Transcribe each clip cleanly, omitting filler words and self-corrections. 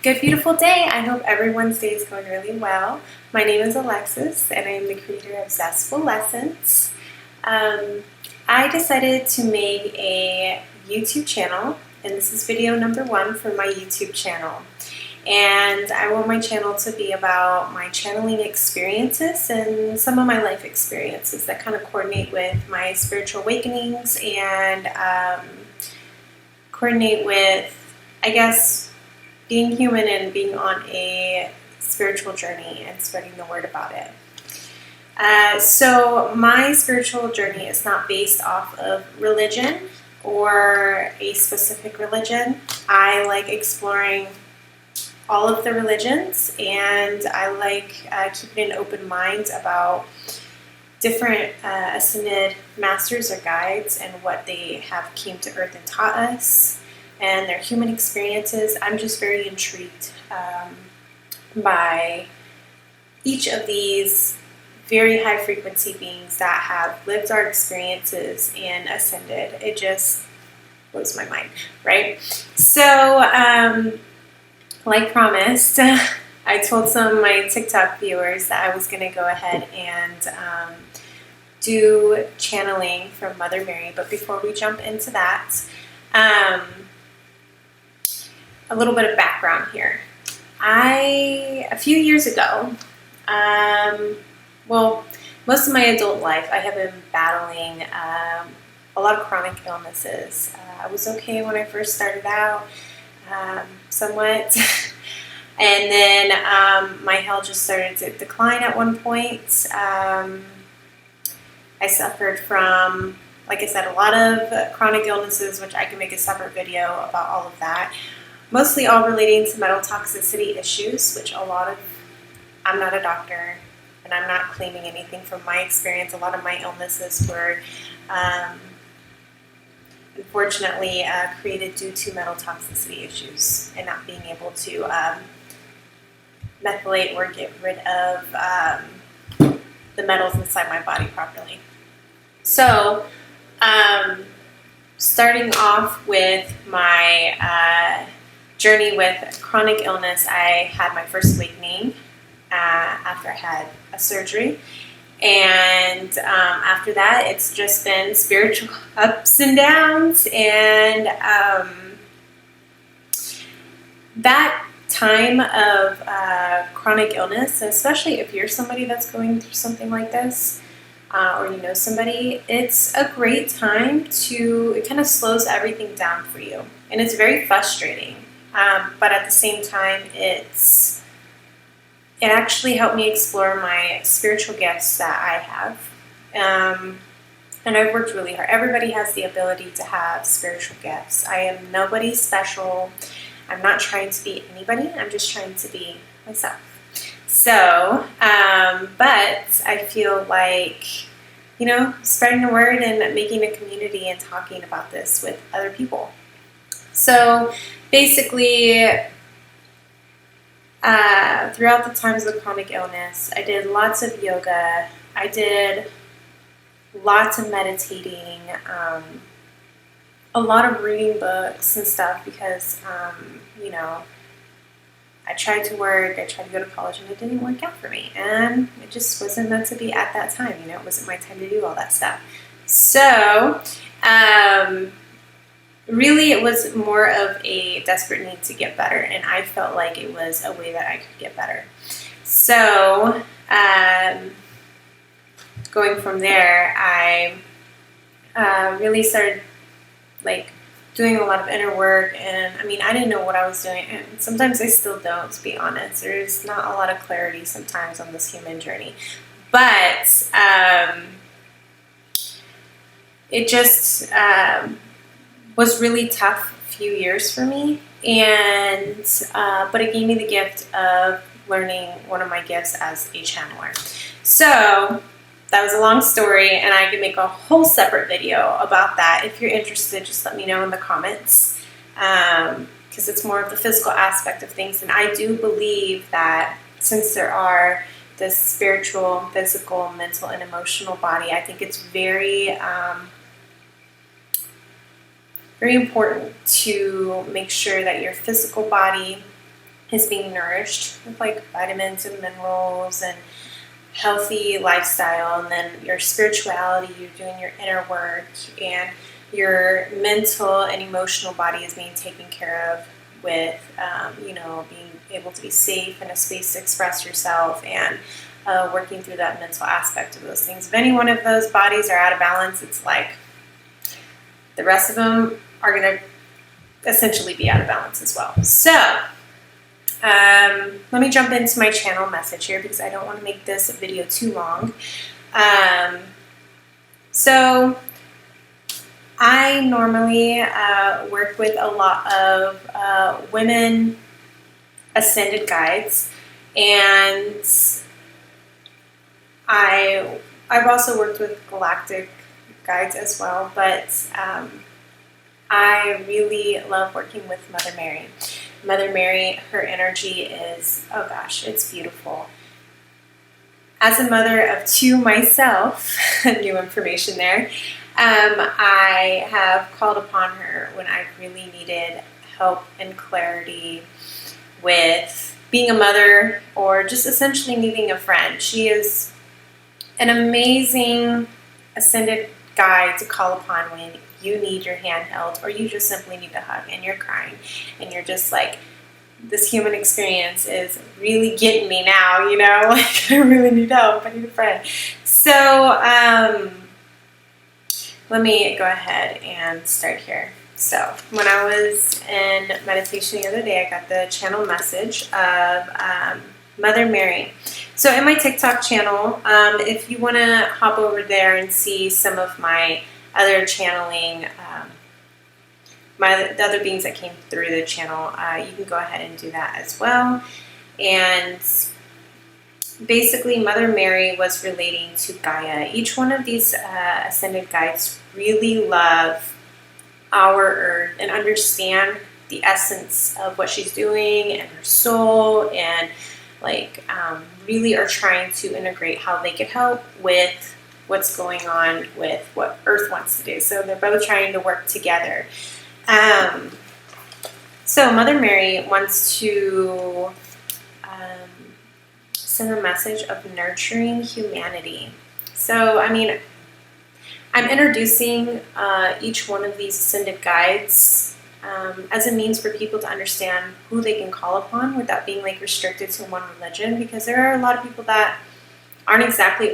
Good, beautiful day. I hope everyone's day is going really well. My name is Alexis, and I am the creator of Zestfullessons. I decided to make a YouTube channel, and this is video number 1 for my YouTube channel. And I want my channel to be about my channeling experiences and some of my life experiences that kind of coordinate with my spiritual awakenings and coordinate with, I guess, being human and being on a spiritual journey and spreading the word about it. So my spiritual journey is not based off of religion or a specific religion. I like exploring all of the religions, and I like keeping an open mind about different ascended masters or guides and what they have came to earth and taught us and their human experiences. I'm just very intrigued by each of these very high frequency beings that have lived our experiences and ascended. It just blows my mind, right? So, like promised, I told some of my TikTok viewers that I was going to go ahead and do channeling from Mother Mary. But before we jump into that, a little bit of background here. A few years ago, well, most of my adult life, I have been battling a lot of chronic illnesses. I was okay when I first started out, somewhat, and then my health just started to decline at one point. I suffered from, like I said, a lot of chronic illnesses, which I can make a separate video about all of that. Mostly all relating to metal toxicity issues, which I'm not a doctor, and I'm not claiming anything from my experience. A lot of my illnesses were unfortunately created due to metal toxicity issues and not being able to methylate or get rid of the metals inside my body properly. So, starting off with my journey with chronic illness, I had my first awakening after I had a surgery. And after that, it's just been spiritual ups and downs. And that time of chronic illness, especially if you're somebody that's going through something like this, or you know somebody, it's a great time it kind of slows everything down for you. And it's very frustrating. But at the same time, it actually helped me explore my spiritual gifts that I have. And I've worked really hard. Everybody has the ability to have spiritual gifts. I am nobody special. I'm not trying to be anybody. I'm just trying to be myself. So, but I feel like, spreading the word and making a community and talking about this with other people. So basically, throughout the times of chronic illness, I did lots of yoga. I did lots of meditating, a lot of reading books and stuff because, I tried to work, I tried to go to college, and it didn't work out for me. And it just wasn't meant to be at that time. It wasn't my time to do all that stuff. So, really, it was more of a desperate need to get better, and I felt like it was a way that I could get better. So, going from there, I really started doing a lot of inner work, and I didn't know what I was doing, and sometimes I still don't, to be honest. There's not a lot of clarity sometimes on this human journey, but it just was really tough few years for me, and but it gave me the gift of learning one of my gifts as a channeler. So that was a long story, and I can make a whole separate video about that. If you're interested, just let me know in the comments, because it's more of the physical aspect of things. And I do believe that since there are this spiritual, physical, mental, and emotional body, I think it's very very important to make sure that your physical body is being nourished with like vitamins and minerals and healthy lifestyle, and then your spirituality, you're doing your inner work, and your mental and emotional body is being taken care of with, being able to be safe in a space to express yourself, and working through that mental aspect of those things. If any one of those bodies are out of balance, it's like the rest of them are going to essentially be out of balance as well. So let me jump into my channel message here because I don't want to make this video too long. So I normally work with a lot of women ascended guides, and I've also worked with galactic guides as well, but I really love working with Mother Mary. Mother Mary, her energy is, oh gosh, it's beautiful. As a mother of two myself, new information there, I have called upon her when I really needed help and clarity with being a mother, or just essentially needing a friend. She is an amazing ascended guide to call upon when you need your hand held, or you just simply need a hug and you're crying and you're just like, this human experience is really getting me now, like I really need help, I need a friend. So let me go ahead and start here. So when I was in meditation the other day, I got the channel message of Mother Mary. So in my TikTok channel, if you want to hop over there and see some of my other channeling, the other beings that came through the channel, you can go ahead and do that as well. And basically, Mother Mary was relating to Gaia. Each one of these ascended guides really love our Earth and understand the essence of what she's doing and her soul, and really are trying to integrate how they could help with what's going on with what Earth wants to do. So they're both trying to work together. So Mother Mary wants to send a message of nurturing humanity. So, I'm introducing each one of these ascended guides as a means for people to understand who they can call upon without being restricted to one religion, because there are a lot of people that aren't exactly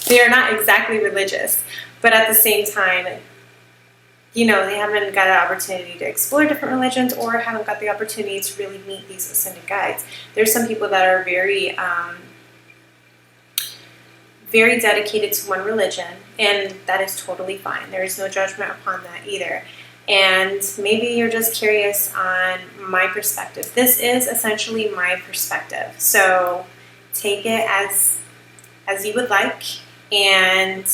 they are not exactly religious, but at the same time, they haven't got an opportunity to explore different religions, or haven't got the opportunity to really meet these ascended guides. There's some people that are very very dedicated to one religion, and that is totally fine. There is no judgment upon that either. And maybe you're just curious on my perspective. This is essentially my perspective. So take it as you would like. And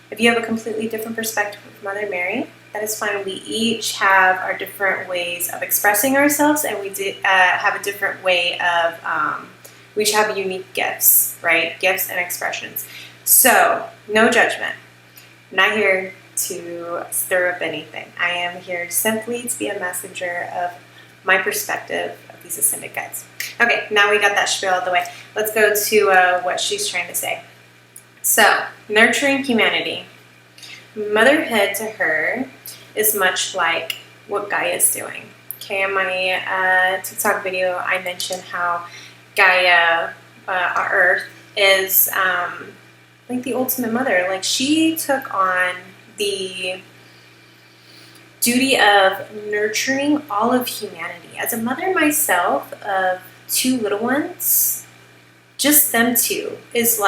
if you have a completely different perspective of Mother Mary, that is fine. We each have our different ways of expressing ourselves, and we have a different way of, we each have unique gifts, right? Gifts and expressions. So no judgment. I'm not here to stir up anything. I am here simply to be a messenger of my perspective of these ascended guides. Okay, now we got that spiel out of the way. Let's go to what she's trying to say. So, nurturing humanity. Motherhood to her is much like what Gaia is doing. Okay, in my TikTok video, I mentioned how Gaia, our Earth, is the ultimate mother. She took on the duty of nurturing all of humanity. As a mother myself of two little ones, just them two is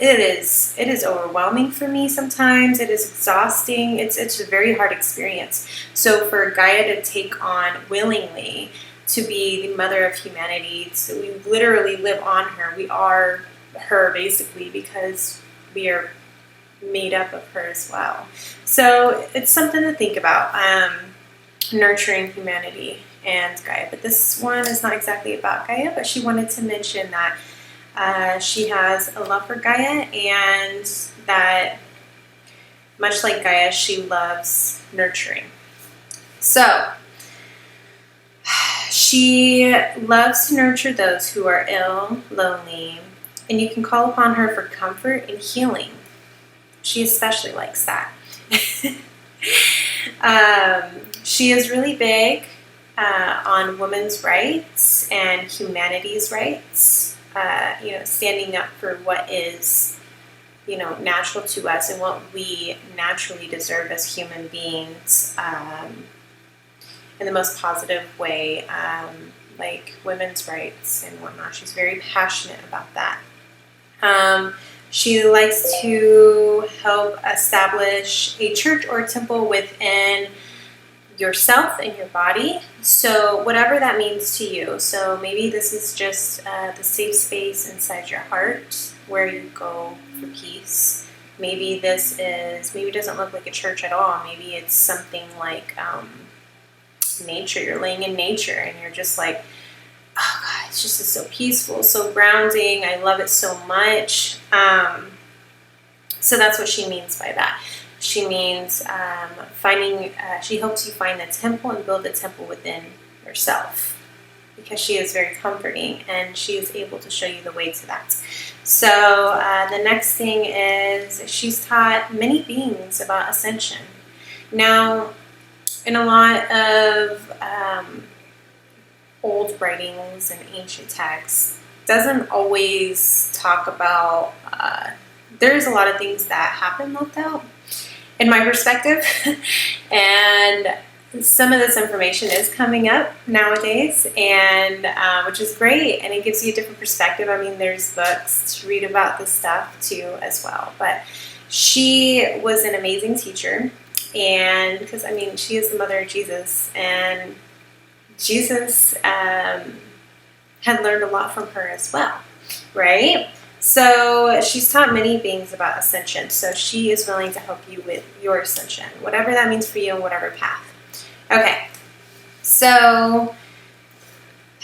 it is overwhelming for me sometimes. It is exhausting. It's a very hard experience. So for Gaia to take on willingly to be the mother of humanity, so we literally live on her. We are her basically, because we are made up of her as well. So it's something to think about, nurturing humanity and Gaia. But this one is not exactly about Gaia, but she wanted to mention that she has a love for Gaia, and that much like Gaia, she loves nurturing. So, she loves to nurture those who are ill, lonely, and you can call upon her for comfort and healing. She especially likes that. She is really big on women's rights and humanity's rights, standing up for what is, natural to us and what we naturally deserve as human beings, in the most positive way, like women's rights and whatnot. She's very passionate about that. She likes to help establish a church or a temple within yourself and your body. So whatever that means to you. So maybe this is just the safe space inside your heart where you go for peace. Maybe it doesn't look like a church at all. Maybe it's something like nature. You're laying in nature and you're just like, oh God, it's just so peaceful, so grounding. I love it so much. So that's what she means by that. She means she helps you find the temple and build the temple within yourself, because she is very comforting and she is able to show you the way to that. So the next thing is she's taught many beings about ascension. Now, in a lot of old writings and ancient texts, doesn't always talk about, there's a lot of things that happen left out in my perspective, and some of this information is coming up nowadays, and which is great, and it gives you a different perspective. I mean, there's books to read about this stuff too as well, but she was an amazing teacher, and because she is the mother of Jesus, and Jesus had learned a lot from her as well, right? So she's taught many beings about ascension. So she is willing to help you with your ascension, whatever that means for you and whatever path. Okay, so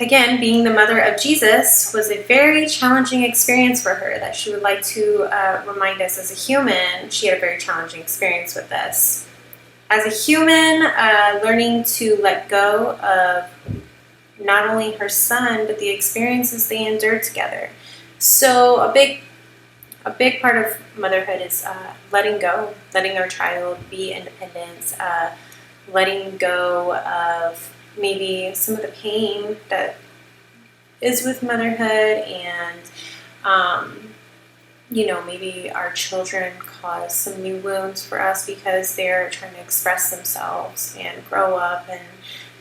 again, being the mother of Jesus was a very challenging experience for her that she would like to remind us as a human. She had a very challenging experience with this. As a human, learning to let go of not only her son, but the experiences they endured together. So a big part of motherhood is letting go, letting our child be independent, letting go of maybe some of the pain that is with motherhood, and maybe our children cause some new wounds for us because they're trying to express themselves and grow up and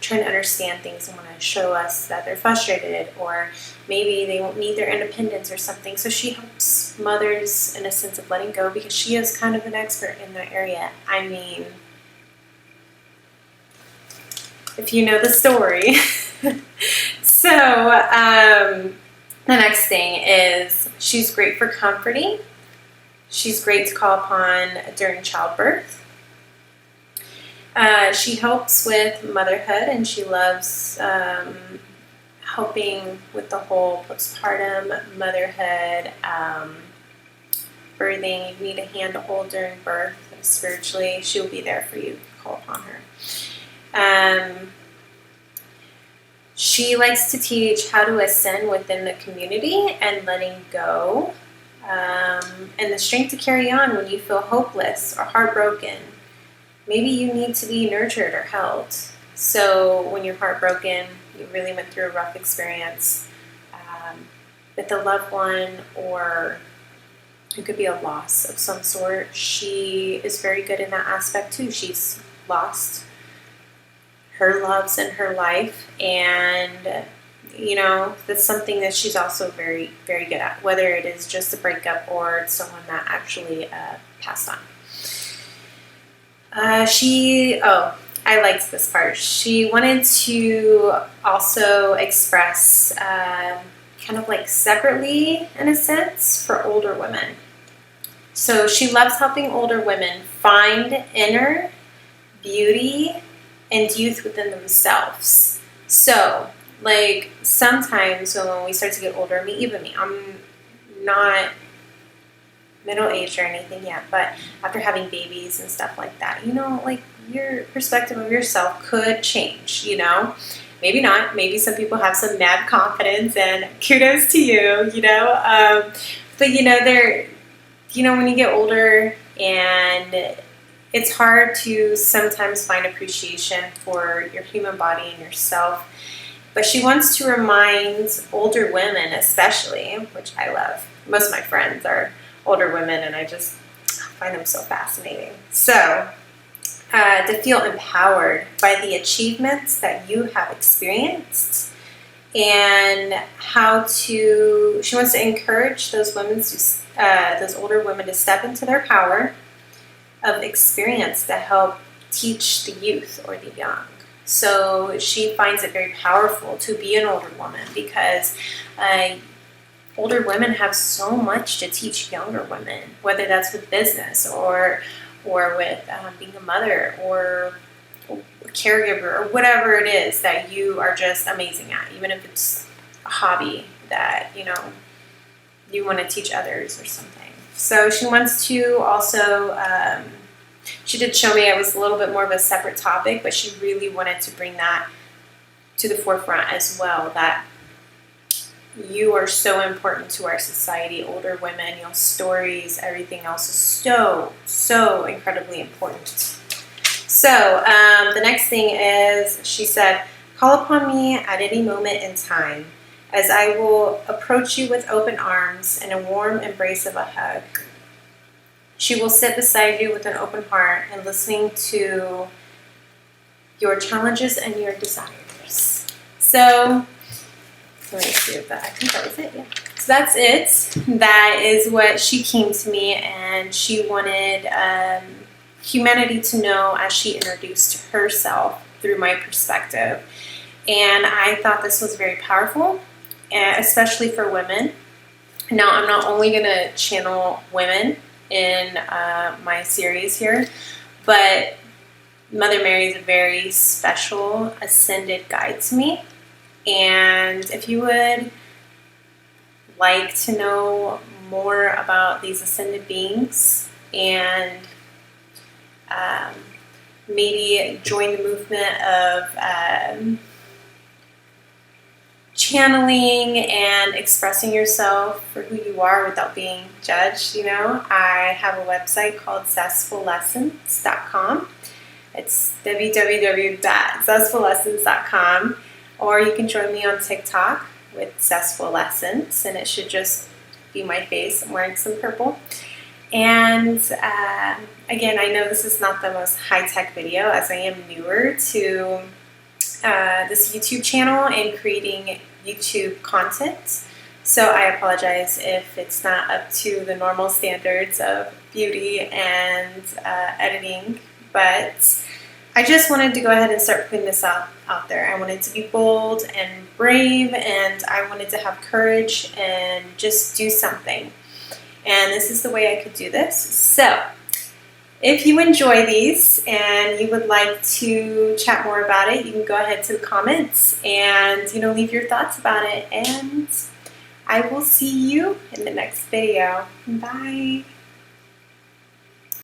trying to understand things and want to show us that they're frustrated, or maybe they won't need their independence or something. So she helps mothers in a sense of letting go, because she is kind of an expert in that area. I mean, if you know the story. So the next thing is she's great for comforting. She's great to call upon during childbirth. She helps with motherhood, and she loves helping with the whole postpartum, motherhood, birthing. You need a hand to hold during birth. Spiritually, she'll be there for you. Call upon her. She likes to teach how to ascend within the community and letting go, and the strength to carry on when you feel hopeless or heartbroken. Maybe you need to be nurtured or held. So when you're heartbroken, you really went through a rough experience with a loved one, or it could be a loss of some sort. She is very good in that aspect too. She's lost her loves in her life, and that's something that she's also very, very good at, whether it is just a breakup or it's someone that actually passed on. I liked this part. She wanted to also express kind of like separately, in a sense, for older women. So she loves helping older women find inner beauty and youth within themselves. So, like, sometimes when we start to get older, even me, I'm not middle age or anything yet, but after having babies and stuff like that, you know, like your perspective of yourself could change, you know. Maybe not. Maybe some people have some mad confidence, and kudos to you, you know. But you know, when you get older, and it's hard to sometimes find appreciation for your human body and yourself. But she wants to remind older women, especially, which I love. Most of my friends are older women, and I just find them so fascinating. So, to feel empowered by the achievements that you have experienced, and she wants to encourage those those older women to step into their power of experience to help teach the youth or the young. So she finds it very powerful to be an older woman, because older women have so much to teach younger women, whether that's with business or with being a mother or a caregiver or whatever it is that you are just amazing at, even if it's a hobby that, you know, you want to teach others or something. So she wants to also, she did show me it was a little bit more of a separate topic, but she really wanted to bring that to the forefront as well, that you are so important to our society. Older women, your stories, everything else is so incredibly important. So the next thing is, she said, call upon me at any moment in time, as I will approach you with open arms and a warm embrace of a hug. She will sit beside you with an open heart and listening to your challenges and your desires. So let me see if I think that was it. Yeah. So that's it. That is what she came to me, and she wanted humanity to know as she introduced herself through my perspective. And I thought this was very powerful, especially for women. Now, I'm not only going to channel women in my series here, but Mother Mary is a very special ascended guide to me. And if you would like to know more about these ascended beings and maybe join the movement of channeling and expressing yourself for who you are without being judged, you know, I have a website called Zestfullessons.com. It's www.zestfullessons.com. Or you can join me on TikTok with Zestfullessons, and it should just be my face. I'm wearing some purple. And again, I know this is not the most high-tech video, as I am newer to this YouTube channel and creating YouTube content. So I apologize if it's not up to the normal standards of beauty and editing, but I just wanted to go ahead and start putting this out there. I wanted to be bold and brave, and I wanted to have courage and just do something. And this is the way I could do this. So if you enjoy these and you would like to chat more about it, you can go ahead to the comments and, you know, leave your thoughts about it. And I will see you in the next video. Bye.